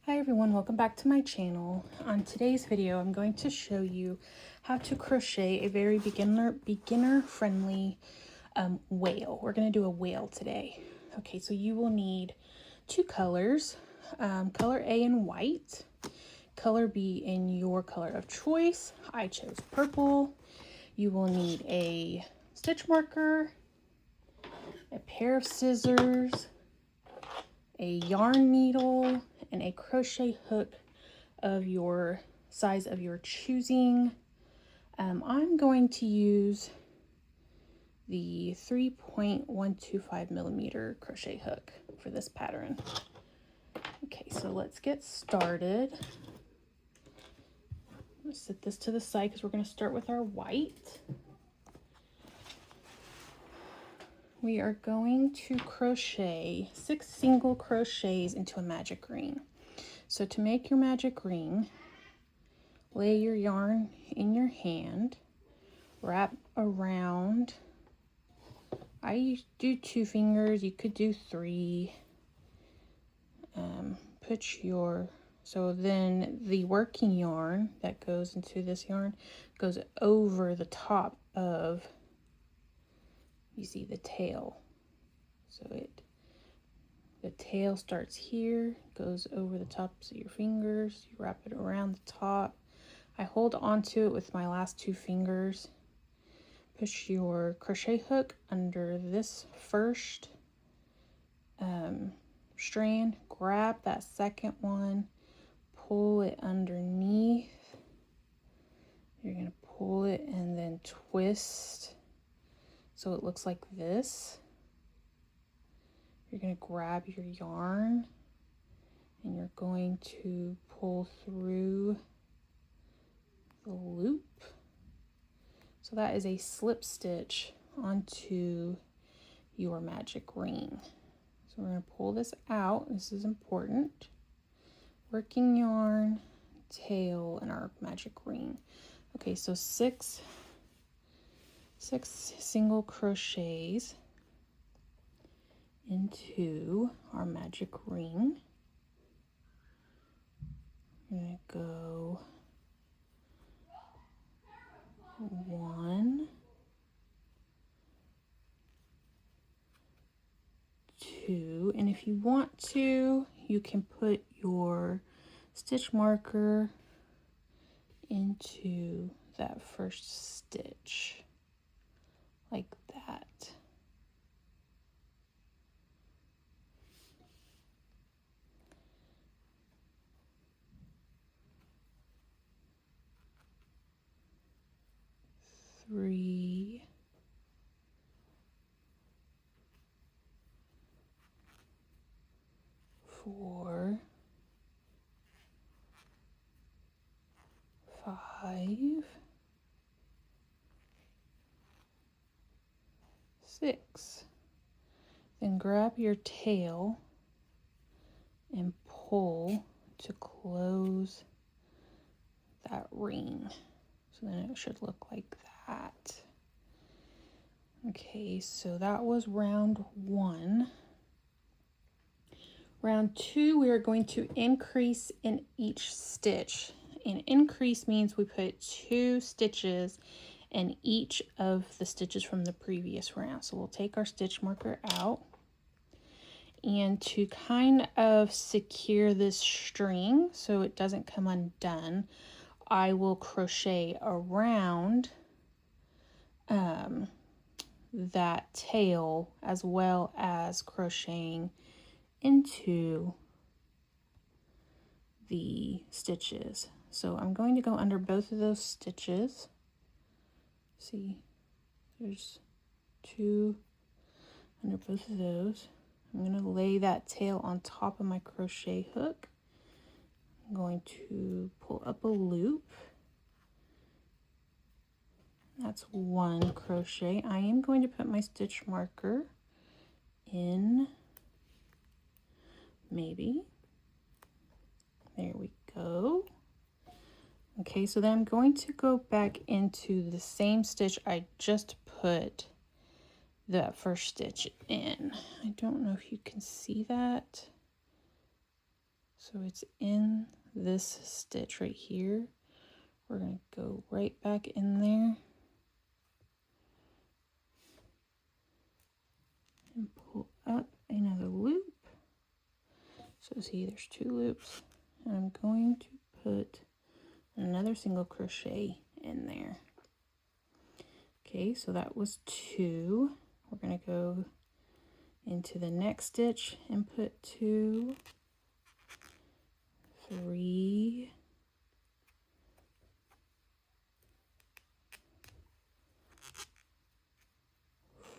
Hi everyone, welcome back to my channel. On today's video, I'm going to show you how to crochet a very beginner friendly whale. We're going to do a whale today. Okay, so you will need two colors, color A in white, color B in your color of choice. I chose purple. You will need a stitch marker, a pair of scissors, a yarn needle, and a crochet hook of your size of your choosing. I'm going to use the 3.125 millimeter crochet hook for this pattern. Okay, so let's get started. Let's set this to the side because we're going to start with our white. We are going to crochet 6 single crochets into a magic ring. So to make your magic ring, lay your yarn in your hand, wrap around. I do 2 fingers, you could do 3. So then the working yarn that goes into this yarn goes over the top of, you see the tail. So the tail starts here, goes over the tops of your fingers, you wrap it around the top. I hold onto it with my last 2 fingers. Push your crochet hook under this first strand, grab that second one, pull it underneath. You're going to pull it and then twist so it looks like this. You're going to grab your yarn and you're going to pull through the loop. So that is a slip stitch onto your magic ring. So we're going to pull this out. This is important. Working yarn, tail, and our magic ring. Okay, so six single crochets into our magic ring. I'm going to go 1, 2, and if you want to, you can put your stitch marker into that first stitch like that. Three, 4, 5, 6. Then grab your tail and pull to close that ring. So then it should look like that. Okay, so that was round 1. Round 2, we are going to increase in each stitch. And increase means we put 2 stitches in each of the stitches from the previous round. So we'll take our stitch marker out. And to kind of secure this string so it doesn't come undone, I will crochet around that tail as well as crocheting into the stitches. So I'm going to go under both of those stitches. See, there's 2 under both of those. I'm going to lay that tail on top of my crochet hook. I'm going to pull up a loop. That's 1 crochet. I am going to put my stitch marker in, maybe. There we go. Okay, so then I'm going to go back into the same stitch I just put that first stitch in. I don't know if you can see that. So it's in this stitch right here. We're going to go right back in there and pull up another loop. So see, there's 2 loops, and I'm going to put another single crochet in there. Okay, so that was 2. We're going to go into the next stitch and put 2, 3,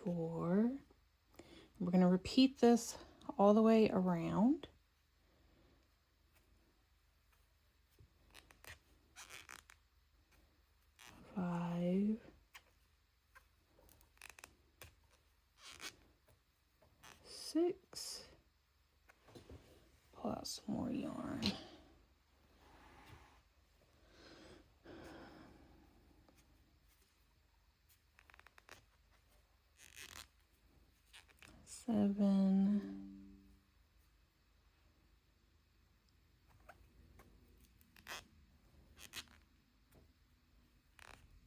4. We're going to repeat this all the way around. 5, 6, pull out some more yarn. 7,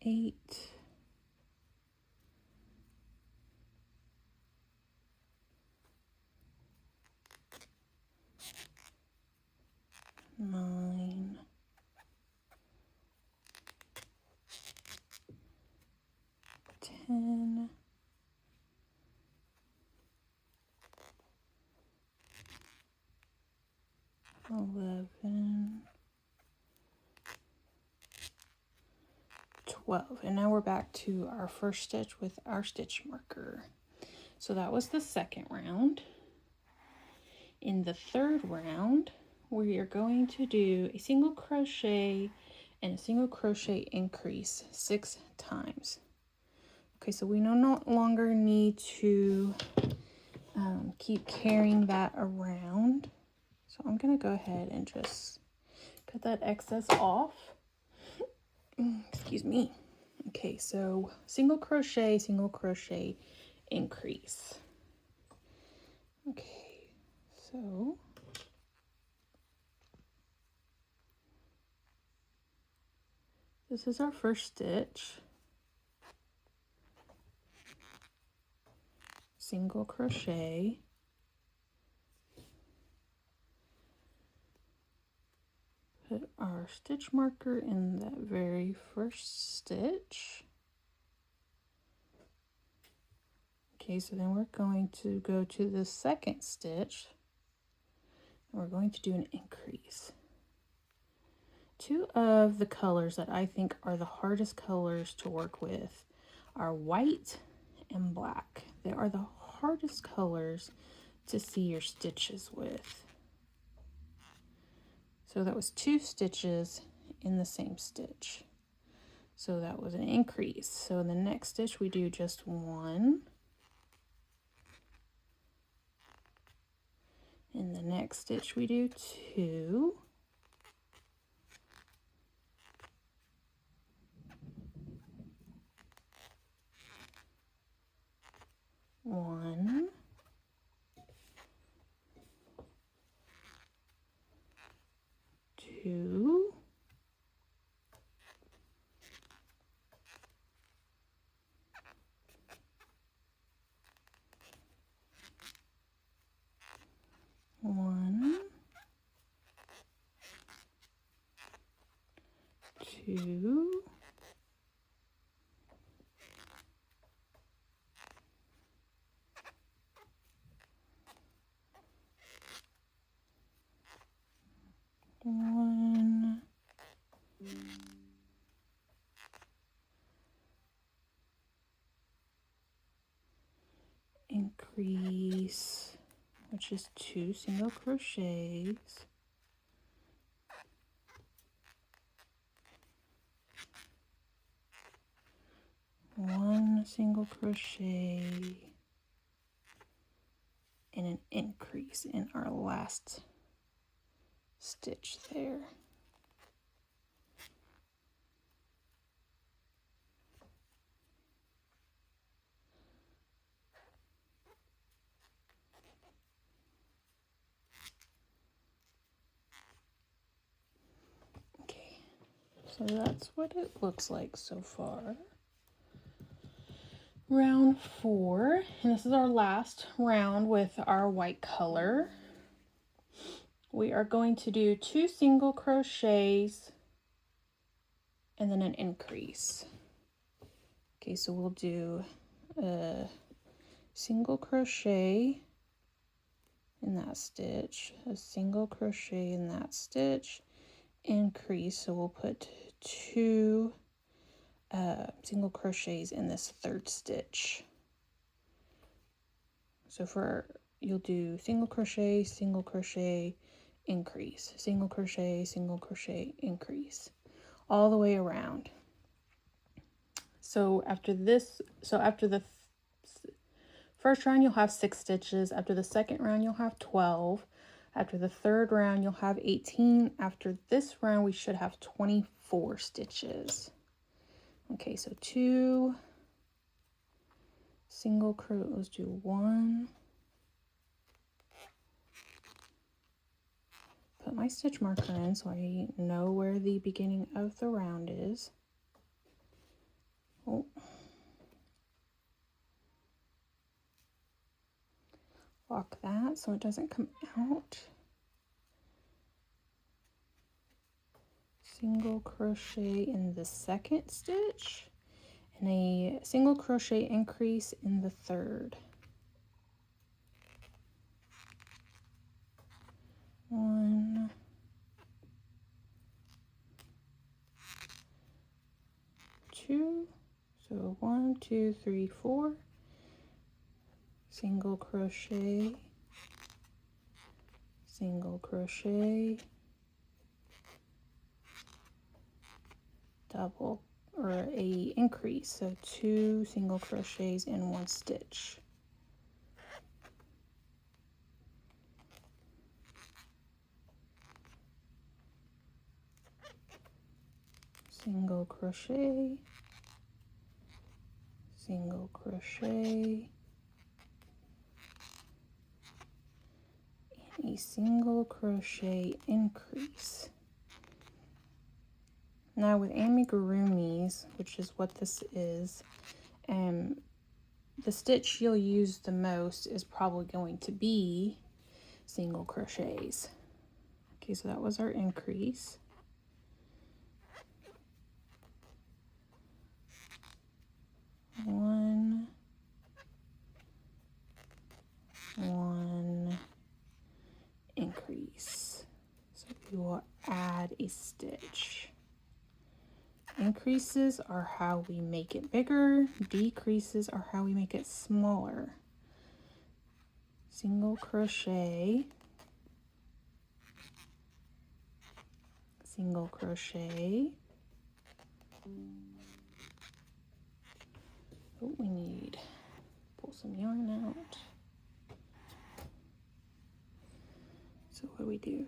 8, 9, 10, 11, 12. And now we're back to our first stitch with our stitch marker. So that was the second round. In the third round, we are going to do a single crochet and a single crochet increase 6 times. Okay, so we no longer need to keep carrying that around. So I'm going to go ahead and just cut that excess off. Excuse me. Okay, so single crochet, increase. Okay, so this is our first stitch. Single crochet. Put our stitch marker in that very first stitch. Okay, so then we're going to go to the second stitch and we're going to do an increase. 2 of the colors that I think are the hardest colors to work with are white and black. They are the hardest colors to see your stitches with. So that was 2 stitches in the same stitch. So that was an increase. So in the next stitch we do just 1. In the next stitch we do 2. One, 2, 1, 2, 1, increase, which is 2 single crochets, 1 single crochet, and an increase in our last stitch there. So that's what it looks like so far. Round 4, and this is our last round with our white color. We are going to do 2 single crochets and then an increase. Okay, so we'll do a single crochet in that stitch, a single crochet in that stitch, increase, so we'll put 2 single crochets in this 3rd stitch. So you'll do single crochet, increase, single crochet, increase, all the way around. So after the first round you'll have 6 stitches, after the second round you'll have 12, after the third round you'll have 18, after this round we should have 24 stitches. Okay, so 2 single crochet, let's do 1, put my stitch marker in so I know where the beginning of the round is. Oh. Lock that so it doesn't come out. Single crochet in the 2nd stitch and a single crochet increase in the 3rd. 1, 2, so 1, 2, 3, 4, single crochet, single crochet, double or a increase, so 2 single crochets in 1 stitch. Single crochet, single crochet, and a single crochet increase. Now with amigurumis, which is what this is, the stitch you'll use the most is probably going to be single crochets. Okay, so that was our increase. One, increase. So we will add a stitch. Increases are how we make it bigger, decreases are how we make it smaller. Single crochet, single crochet. Oh, we need pull some yarn out. So what do we do?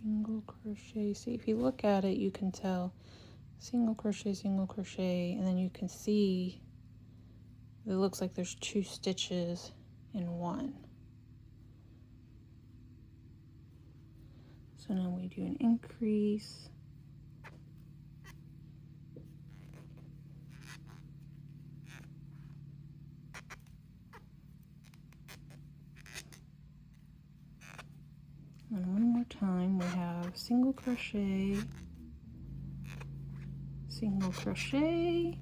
Single crochet. See, if you look at it, you can tell single crochet, and then you can see it looks like there's 2 stitches in 1. So now we do an increase. And one more time, we have single crochet, single crochet,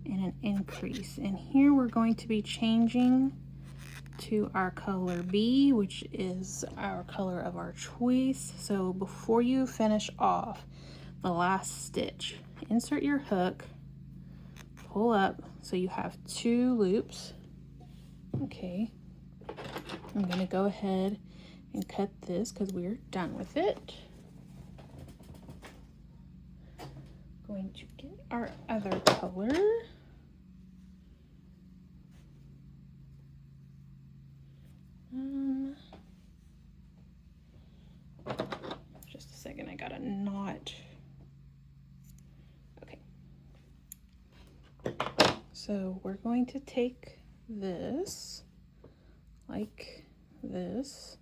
and an increase. And here we're going to be changing to our color B, which is our color of our choice. So before you finish off the last stitch, insert your hook, pull up so you have 2 loops. Okay, I'm going to go ahead and cut this because we're done with it. Going to get our other color. Just a second, I got a knot. Okay. So we're going to take this, like this,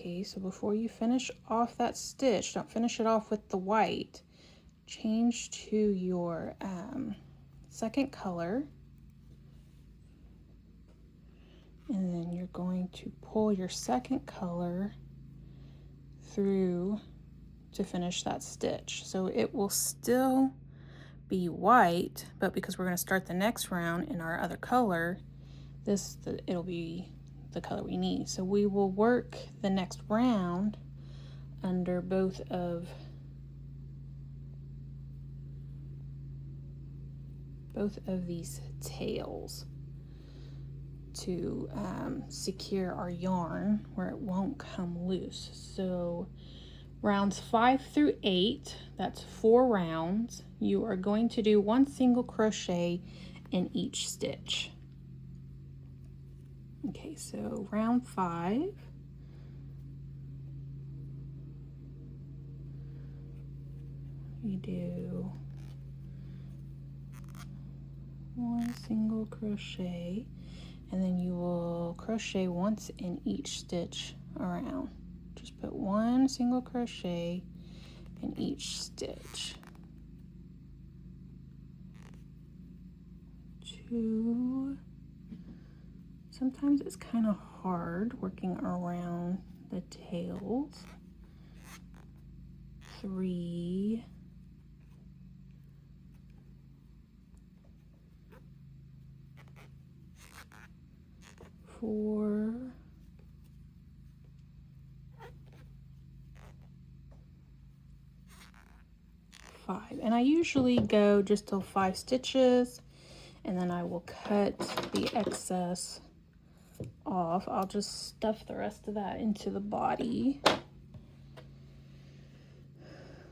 Okay, so before you finish off that stitch, don't finish it off with the white. Change to your second color, and then you're going to pull your second color through to finish that stitch. So it will still be white, but because we're going to start the next round in our other color, it'll be the color we need. So we will work the next round under both of these tails to secure our yarn where it won't come loose. So rounds 5 through 8, that's 4 rounds, you are going to do 1 single crochet in each stitch. Okay, so round 5, you do 1 single crochet, and then you will crochet once in each stitch around. Just put 1 single crochet in each stitch. 2. Sometimes it's kind of hard working around the tails. 3. 4. 5. And I usually go just till 5 stitches, and then I will cut the excess off. I'll just stuff the rest of that into the body.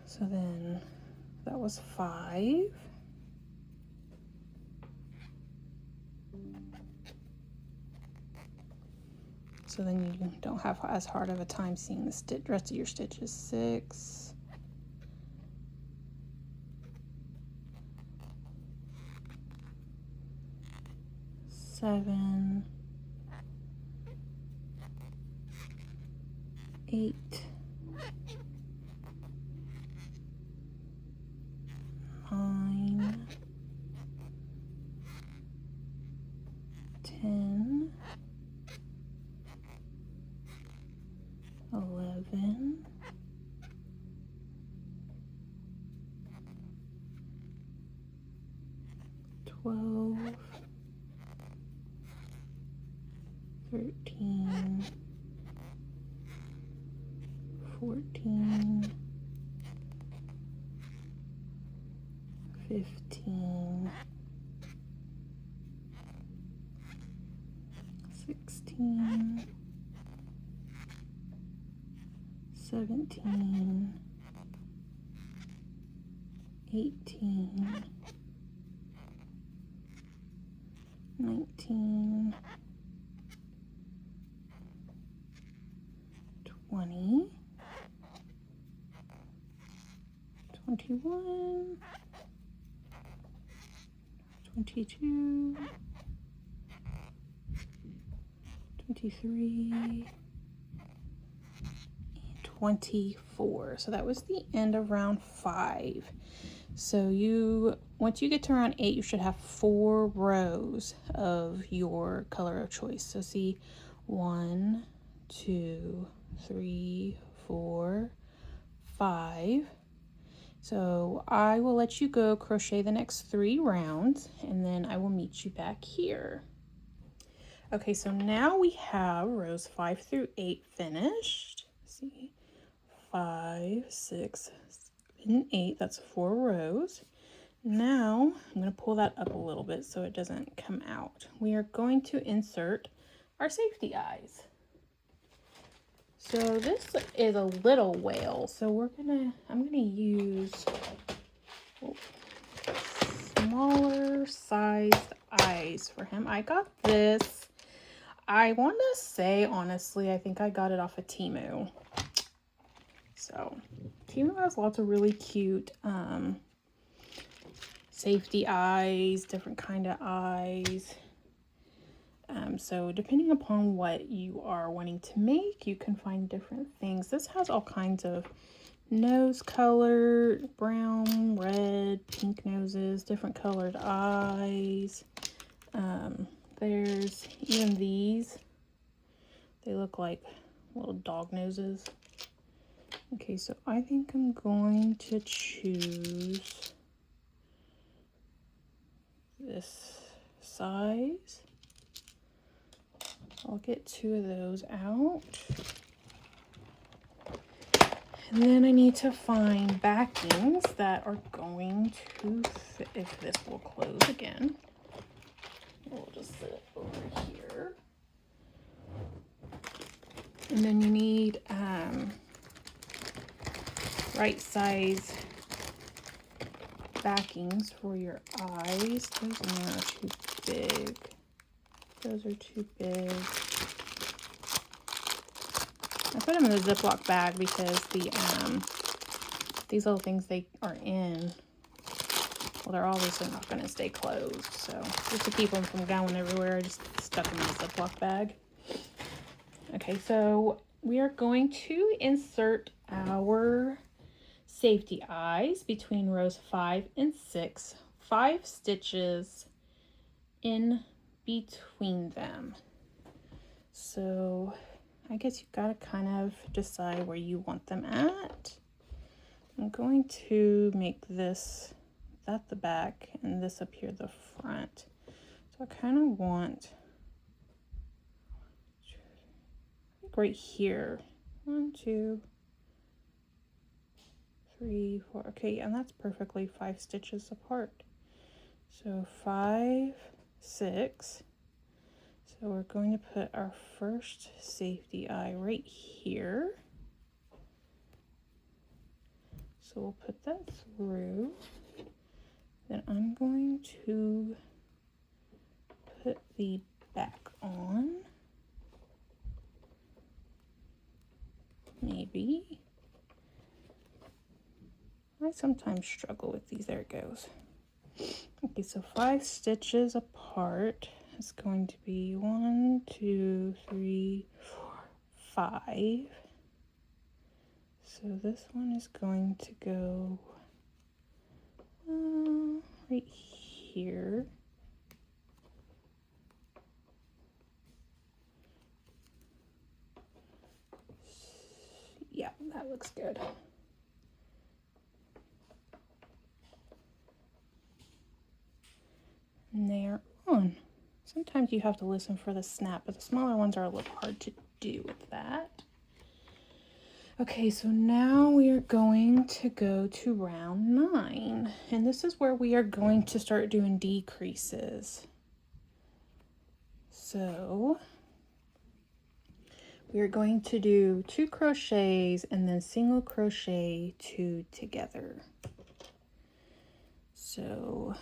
So then that was 5. So then you don't have as hard of a time seeing the rest of your stitches. 6. 7. 8. 9. 10. 11. 12. 13. 14. 15. 16. 17. 18. 19. 20. 21. 22. 23. And 24. So that was the end of round 5. So once you get to round 8, you should have 4 rows of your color of choice. So see, 1, 2, 3, 4, 5. So I will let you go crochet the next 3 rounds, and then I will meet you back here. Okay, so now we have rows 5 through 8 finished. See, 5, 6, 7, 8, that's 4 rows. Now I'm going to pull that up a little bit so it doesn't come out. We are going to insert our safety eyes. So this is a little whale, so I'm gonna use smaller sized eyes for him. I got this, I want to say honestly, I think I got it off of Temu. So Temu has lots of really cute safety eyes, different kind of eyes. So depending upon what you are wanting to make, you can find different things. This has all kinds of nose color, brown, red, pink noses, different colored eyes. There's even these. They look like little dog noses. Okay, so I think I'm going to choose this size. I'll get 2 of those out. And then I need to find backings that are going to fit, if this will close again. We'll just set it over here. And then you need right size backings for your eyes. Those are too big. Those are too big. I put them in the Ziploc bag because these little things they are in, well, they're obviously not going to stay closed. So just to keep them from going everywhere, I just stuck them in the Ziploc bag. Okay, so we are going to insert our safety eyes between rows 5 and 6, 5 stitches in between them. So I guess you've got to kind of decide where you want them at. I'm going to make this at the back and this up here the front. So I kind of want right here. 1, 2, 3, 4. Okay, and that's perfectly 5 stitches apart. So 5, 6. So we're going to put our first safety eye right here. So we'll put that through. Then I'm going to put the back on. Maybe. I sometimes struggle with these. There it goes. Okay, so 5 stitches apart. It's going to be 1, 2, 3, 4, 5. So this one is going to go right here. Yeah, that looks good. And they are on. Sometimes you have to listen for the snap, but the smaller ones are a little hard to do with that. Okay, so now we are going to go to round 9, and this is where we are going to start doing decreases. So we are going to do 2 crochets and then single crochet 2 together. So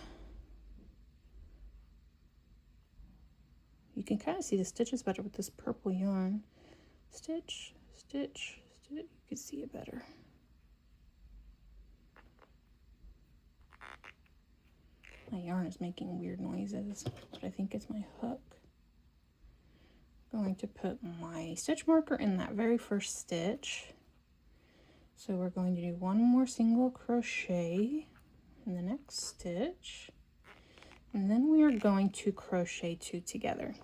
you can kind of see the stitches better with this purple yarn. Stitch, stitch, stitch. You can see it better. My yarn is making weird noises, but I think it's my hook. I'm going to put my stitch marker in that very first stitch. So we're going to do 1 more single crochet in the next stitch, and then we are going to crochet 2 together.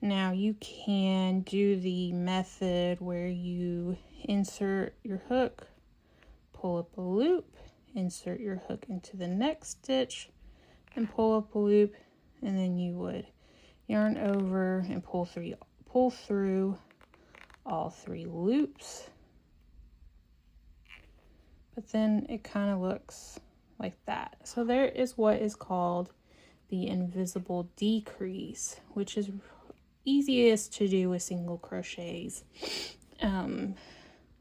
Now you can do the method where you insert your hook, pull up a loop, insert your hook into the next stitch, and pull up a loop, and then you would yarn over and pull through all 3 loops. But then it kind of looks like that. So there is what is called the invisible decrease, which is easiest to do with single crochets.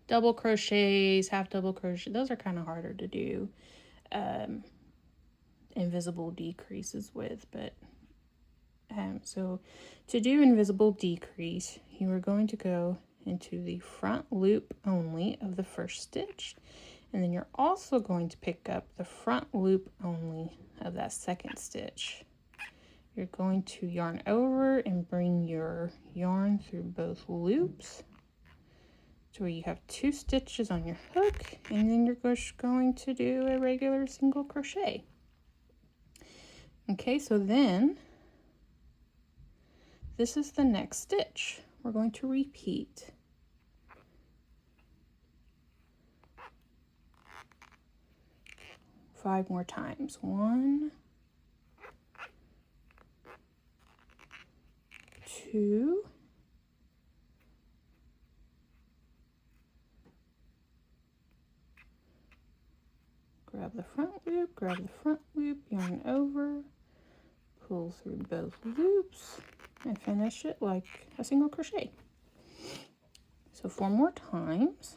Double crochets, half double crochet, those are kind of harder to do invisible decreases with. But so to do invisible decrease, you are going to go into the front loop only of the first stitch, and then you're also going to pick up the front loop only of that second stitch. you're going to yarn over and bring your yarn through both loops to where you have 2 stitches on your hook, and then you're just going to do a regular single crochet. Okay, so then this is the next stitch. We're going to repeat. Five more times. 1, 2, grab the front loop, yarn over, pull through both loops, and finish it like a single crochet. So 4 more times.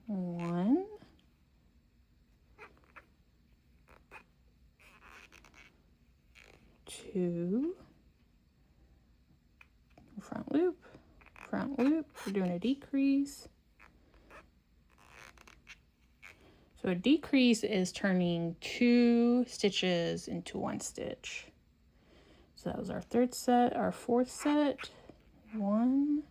1, 2, front loop, we're doing a decrease. So a decrease is turning 2 stitches into 1 stitch. So that was our 3rd set, our 4th set. 1,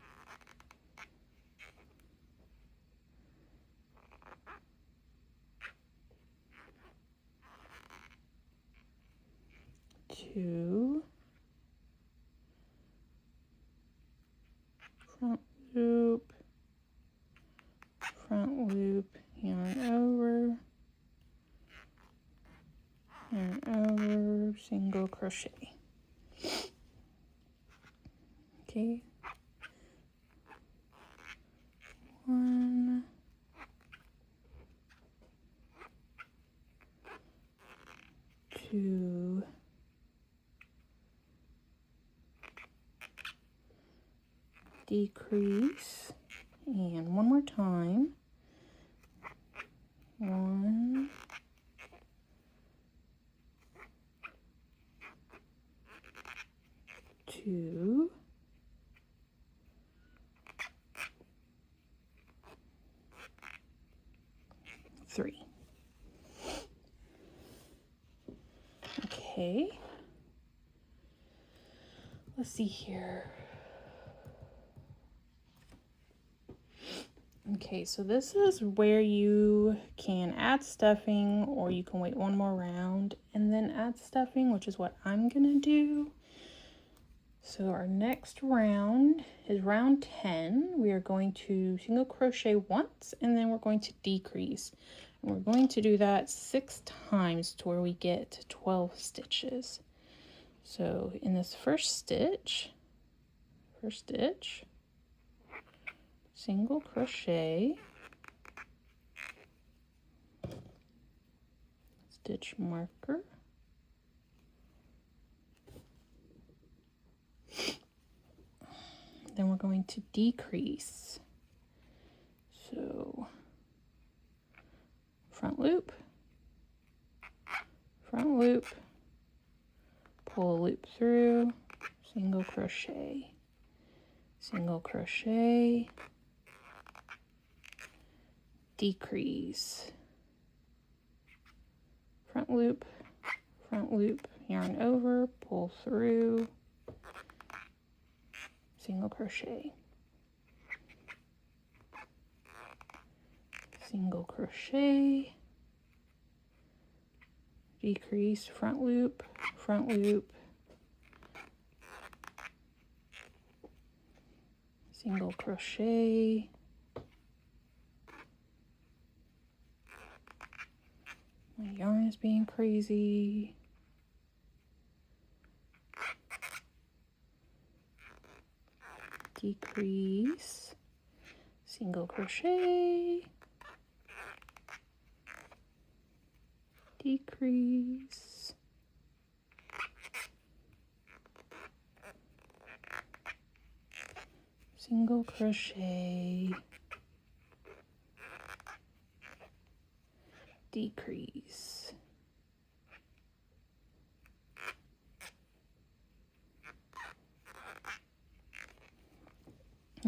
2, front loop, yarn over, single crochet. Okay. 1, 2, decrease, and 1 more time. 1, 2, 3. Okay. Let's see here. Okay, so this is where you can add stuffing, or you can wait 1 more round and then add stuffing, which is what I'm gonna do. So our next round is round 10. We are going to single crochet once, and then we're going to decrease. And we're going to do that 6 times to where we get 12 stitches. So in this first stitch, single crochet, stitch marker, then we're going to decrease. So front loop, pull a loop through, single crochet, decrease, front loop, yarn over, pull through, single crochet, decrease, front loop, single crochet, my yarn is being crazy, decrease, single crochet, decrease, single crochet, decrease.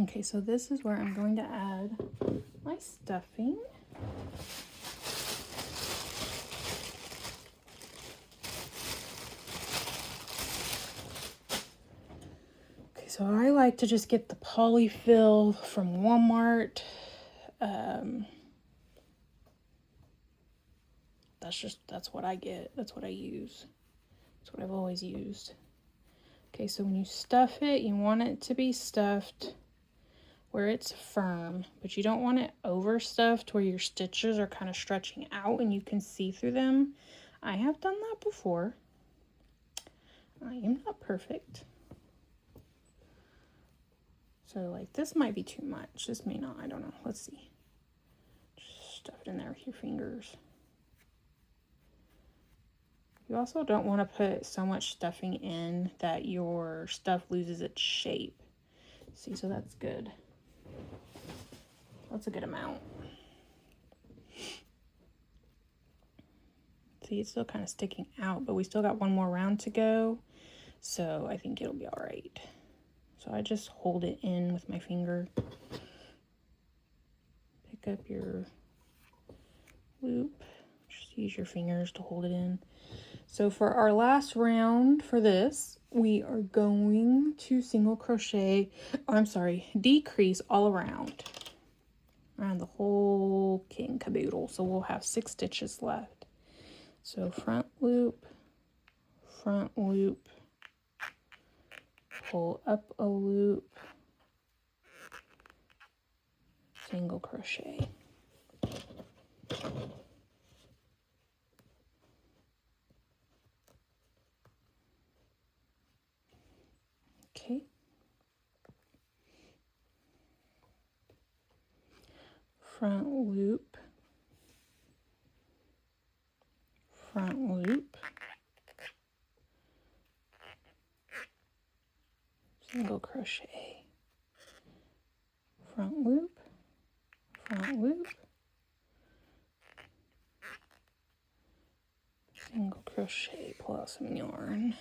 Okay, so this is where I'm going to add my stuffing. so I like to just get the polyfill from Walmart. That's what I get. That's what I use. That's what I've always used. Okay, so when you stuff it, you want it to be stuffed where it's firm, but you don't want it overstuffed where your stitches are kind of stretching out and you can see through them. I have done that before. I am not perfect. So like this might be too much. This may not, I don't know. Let's see. Just stuff it in there with your fingers. You also don't want to put so much stuffing in that your stuff loses its shape. See, so that's good. That's a good amount. See, it's still kind of sticking out, but we still got one more round to go. So I think it'll be all right. So I just hold it in with my finger. Pick up your loop. Just use your fingers to hold it in. So for our last round for this, we are going to single crochet, decrease all around the whole kit and caboodle. So we'll have 6 stitches left. So front loop, pull up a loop, single crochet. Okay. Front loop, single crochet, front loop, single crochet, pull out some yarn,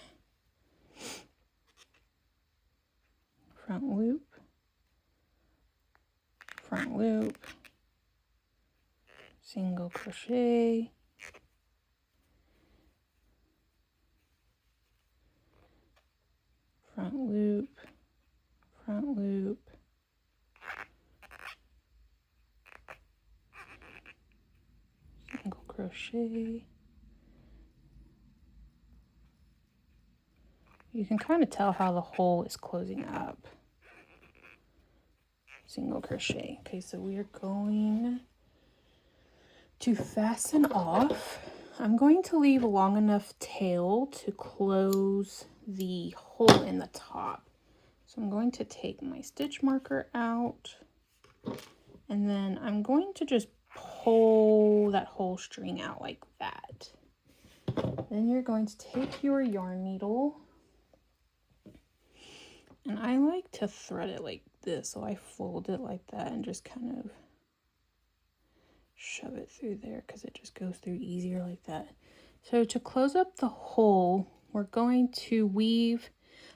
front loop, single crochet, front loop, single crochet. You can kind of tell how the hole is closing up. Single crochet. Okay, so we are going to fasten off. I'm going to leave a long enough tail to close the hole in the top. So I'm going to take my stitch marker out, and then I'm going to just pull that whole string out like that. Then you're going to take your yarn needle, and I like to thread it like this, so I fold it like that and just kind of shove it through there because it just goes through easier like that. So to close up the hole, we're going to weave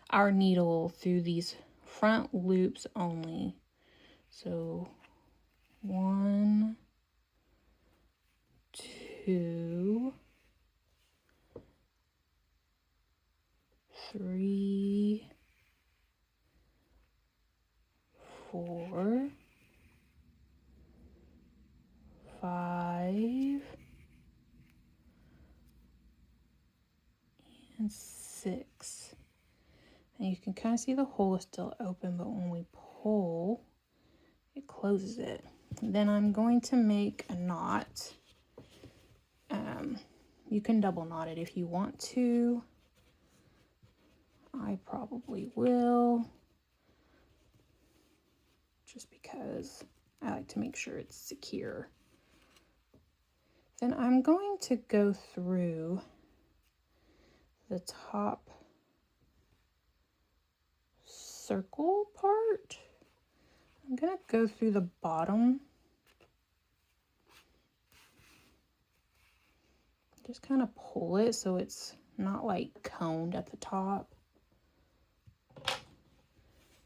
our needle through these front loops only. So 1, 2, 3, 4, 5, and 6. And you can kind of see the hole is still open, but when we pull, it closes it. Then I'm going to make a knot. You can double knot it if you want to. I probably will, just because I like to make sure it's secure. Then I'm going to go through the top circle part. I'm gonna go through the bottom. Just kind of pull it so it's not like coned at the top.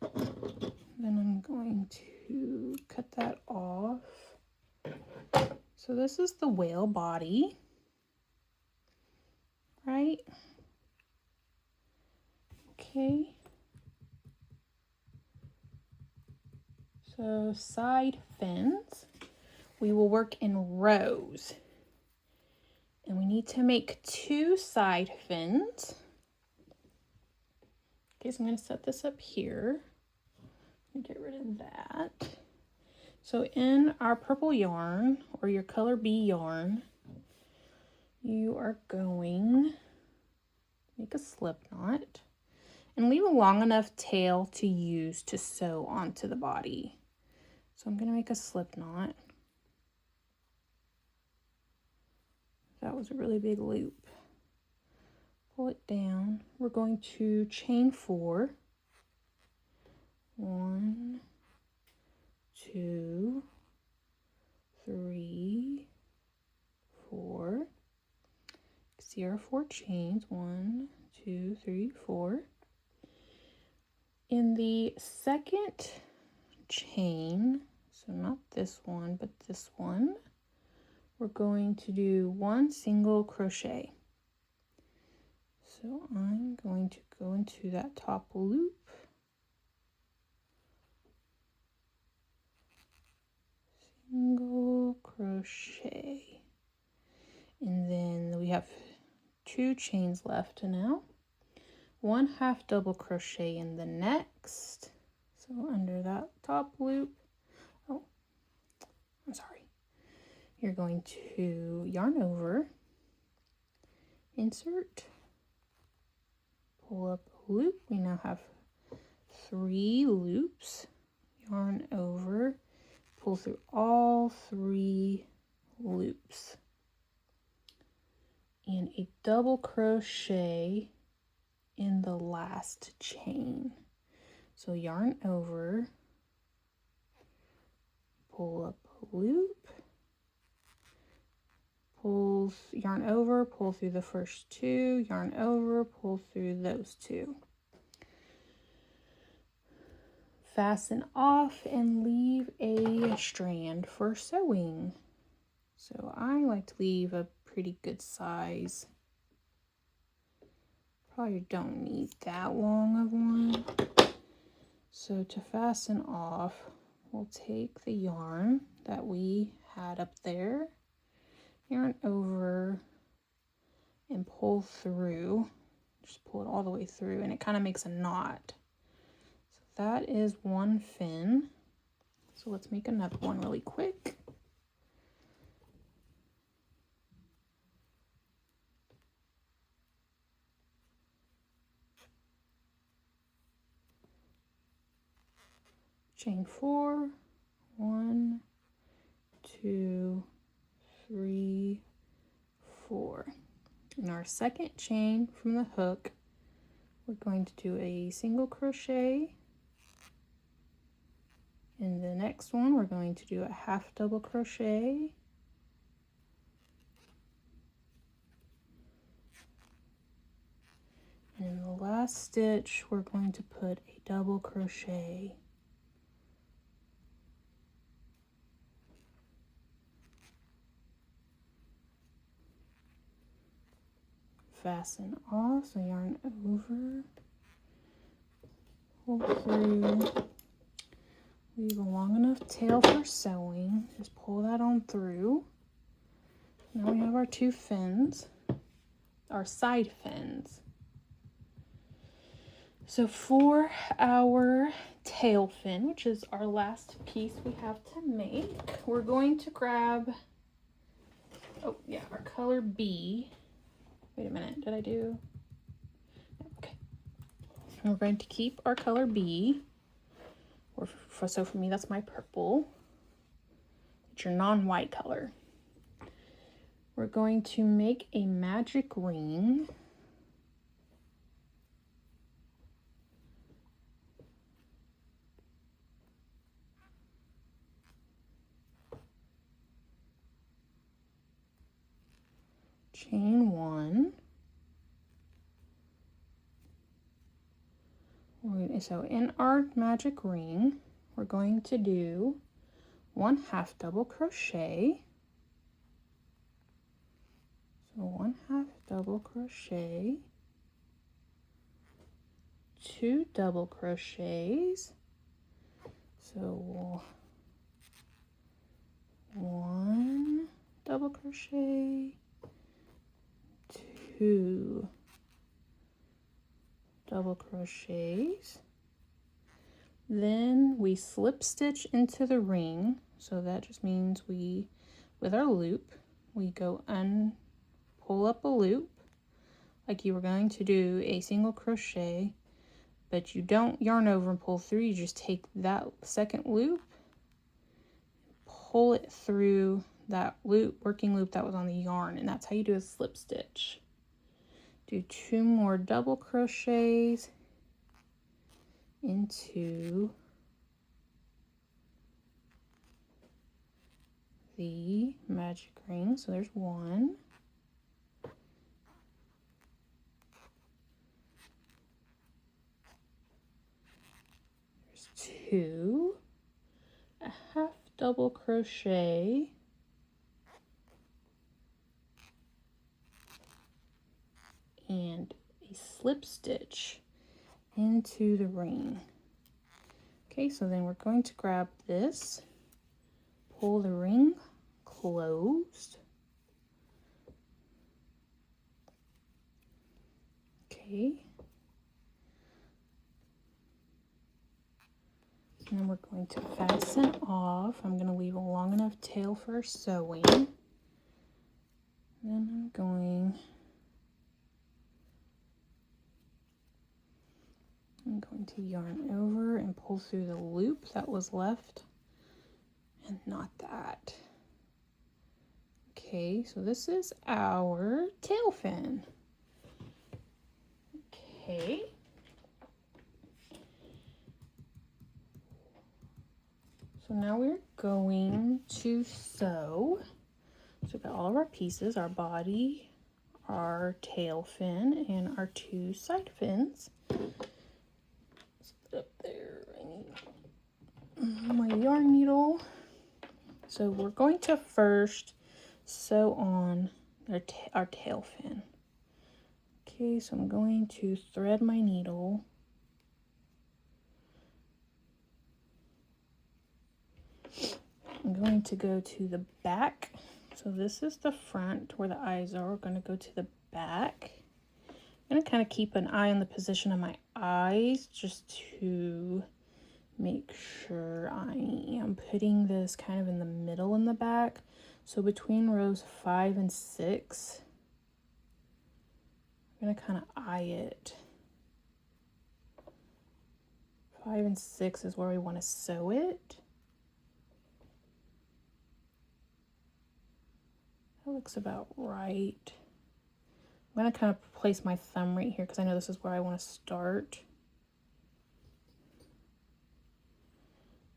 Then I'm going to cut that off. So this is the whale body, right? Okay. So side fins, we will work in rows. And we need to make 2 side fins. Okay, so I'm going to set this up here. Get rid of that. So in our purple yarn, or your color B yarn, you are going to make a slip knot and leave a long enough tail to use to sew onto the body. So I'm going to make a slip knot. That was a really big loop. Pull it down. We're going to chain 4. 1, 2, 3, 4. See our 4 chains. 1, 2, 3, 4. In the second chain, so not this one, but this one, we're going to do 1 single crochet. So I'm going to go into that top loop. Single crochet. And then we have 2 chains left now. 1 half double crochet in the next. So under that top loop, oh, I'm sorry. You're going to yarn over, insert, pull up a loop. We now have 3 loops. Yarn over, pull through all 3 loops. And a double crochet in the last chain. So yarn over, pull up a loop, yarn over, pull through the first 2, yarn over, pull through those 2. Fasten off and leave a strand for sewing. So I like to leave a pretty good size. Probably don't need that long of one. So to fasten off, we'll take the yarn that we had up there, yarn over, and pull through. Just pull it all the way through, and it kind of makes a knot. So that is 1 fin. So let's make another one really quick. Chain 4, 1, 2, 3, 4. In our second chain from the hook, we're going to do a single crochet. In the next one, we're going to do a half double crochet. And in the last stitch, we're going to put a double crochet. Fasten off, so yarn over, pull through, leave a long enough tail for sewing, just pull that on through. Now we have our 2 fins, our side fins. So for our tail fin, which is our last piece we have to make, we're going to grab, oh yeah, our color B. Wait a minute, did I do? Okay. And we're going to keep our color B, so for me that's my purple. It's your non-white color. We're going to make a magic ring. Chain 1. So in our magic ring, we're going to do 1 half double crochet. So 1 half double crochet, 2 double crochets. So So 1 double crochet, 2 double crochets, then we slip stitch into the ring. So that just means we, with our loop, we go pull up a loop like you were going to do a single crochet, but you don't yarn over and pull through. You just take that second loop, pull it through that loop, working loop that was on the yarn, and that's how you do a slip stitch. Do 2 more double crochets into the magic ring. So there's 1. There's 2. A half double crochet. And a slip stitch into the ring. Okay, so then we're going to grab this, pull the ring closed. Okay. And then we're going to fasten off. I'm going to leave a long enough tail for sewing. Then I'm going to yarn over and pull through the loop that was left and knot that. Okay, so this is our tail fin. Okay. So now we're going to sew. So we've got all of our pieces, our body, our tail fin, and our 2 side fins. Up there, I need my yarn needle. So we're going to first sew on our tail fin. Okay, so I'm going to thread my needle. I'm going to go to the back. So this is the front where the eyes are. We're going to go to the back. I'm going to kind of keep an eye on the position of my eyes just to make sure I am putting this kind of in the middle in the back. So between rows 5 and 6, I'm going to kind of eye it. 5 and 6 is where we want to sew it. That looks about right. I'm going to kind of place my thumb right here because I know this is where I want to start.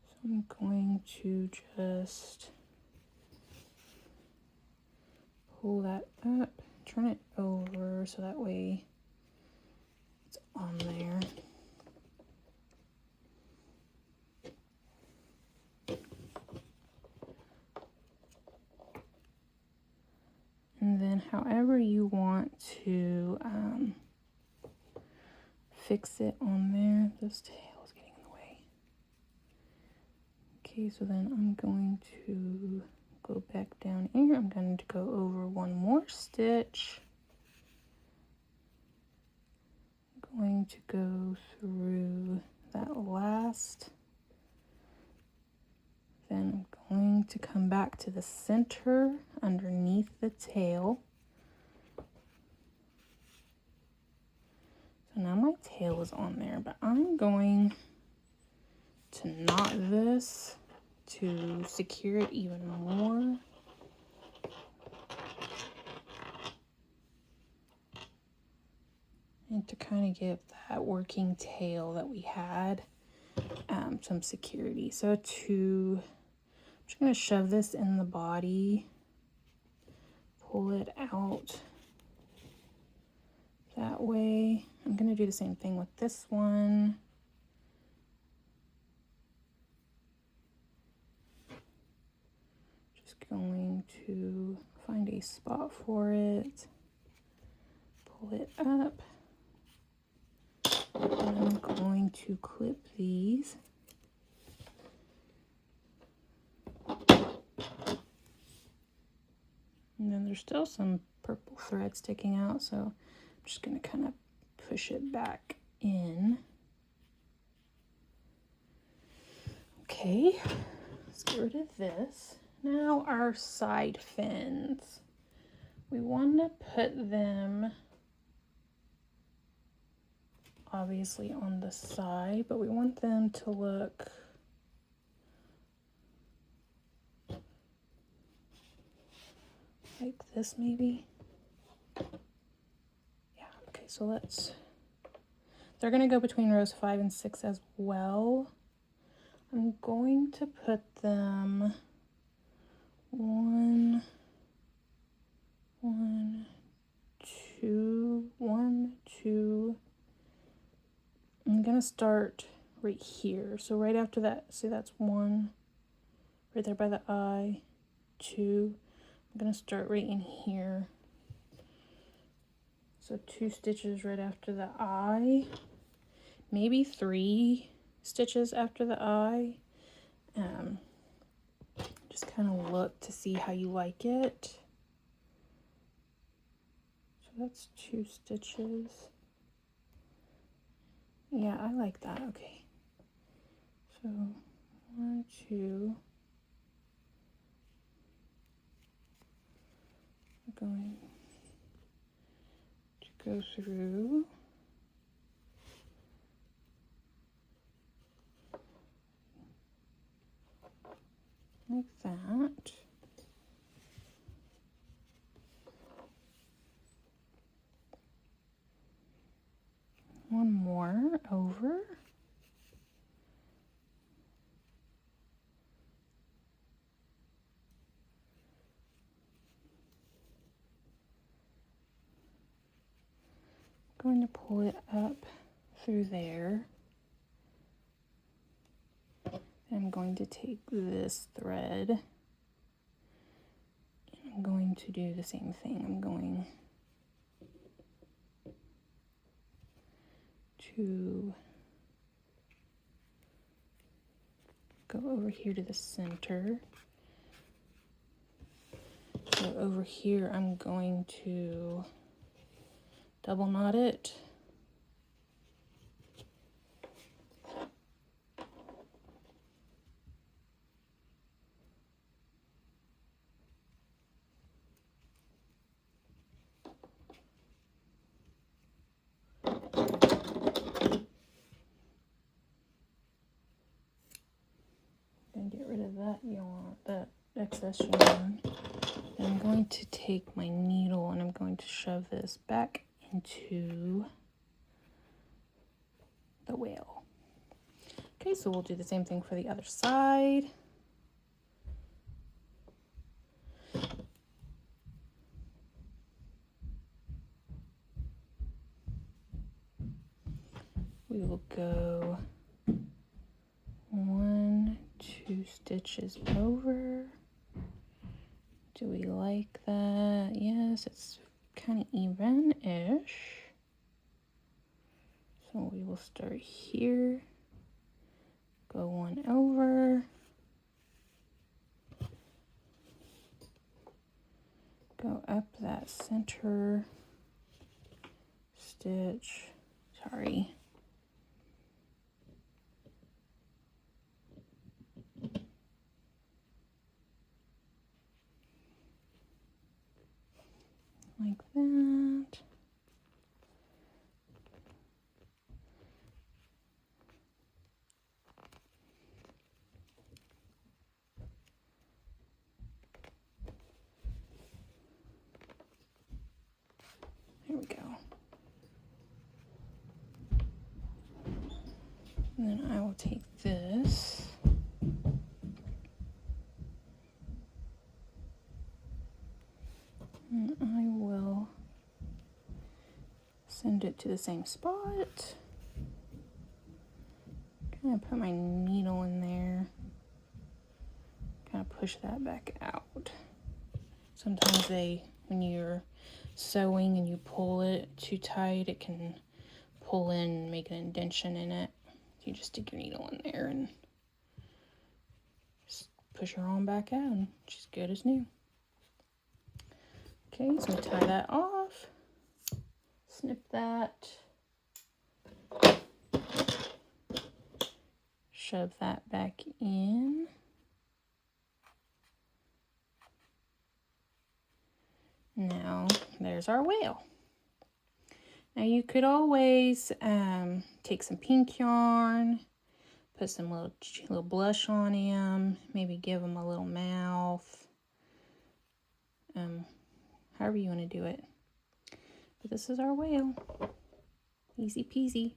So I'm going to just pull that up, turn it over so that way it's on there. And then however you want to fix it on there. This tail is getting in the way. Okay, so then I'm going to go back down here. I'm going to go over 1 more stitch. I'm going to go through that last. Then I'm going to come back to the center underneath the tail. So now my tail is on there, but I'm going to knot this to secure it even more. And to kind of give that working tail that we had some security. So I'm just going to shove this in the body, pull it out that way. I'm going to do the same thing with this one. Just going to find a spot for it, pull it up, and I'm going to clip these And then there's still some purple thread sticking out, so I'm just going to kind of push it back in. Okay, let's get rid of this. Now our side fins. We want to put them obviously on the side, but we want them to look like this maybe. Yeah, okay, so they're gonna go between rows 5 and 6 as well. I'm going to put them one, two. I'm gonna start right here. So right after that, see that's 1, right there by the eye, 2. I'm gonna start right in here. So 2 stitches right after the eye, maybe 3 stitches after the eye. Just kind of look to see how you like it. So that's 2 stitches. Yeah, I like that. Okay. So 1, 2. I'm going to go through. Like that. One more over. Going to pull it up through there. I'm going to take this thread and I'm going to do the same thing. I'm going to go over here to the center. So over here I'm going to double knot it. And get rid of that yarn, that excess yarn. And I'm going to take my needle and I'm going to shove this back into the whale. Okay, so we'll do the same thing for the other side. We will go 1, 2 stitches over. Do we like that? Yes, it's kind of even-ish. So we will start here, go 1 over, go up that center stitch, sorry. Like that. There we go. And then I will take this. And I will send it to the same spot. Kind of put my needle in there. Kind of push that back out. Sometimes when you're sewing and you pull it too tight, it can pull in and make an indentation in it. You just stick your needle in there and just push her on back out and she's good as new. Okay, so we tie that off. Snip that. Shove that back in. Now, there's our whale. Now you could always take some pink yarn, put some little blush on him, maybe give him a little mouth, however you want to do it. But this is our whale. Easy peasy.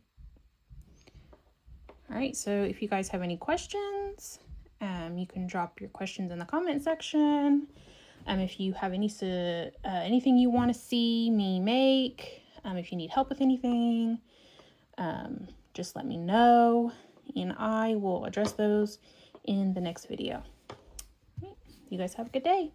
All right, so if you guys have any questions, you can drop your questions in the comment section. If you have anything you want to see me make, if you need help with anything, just let me know, and I will address those in the next video. You guys have a good day.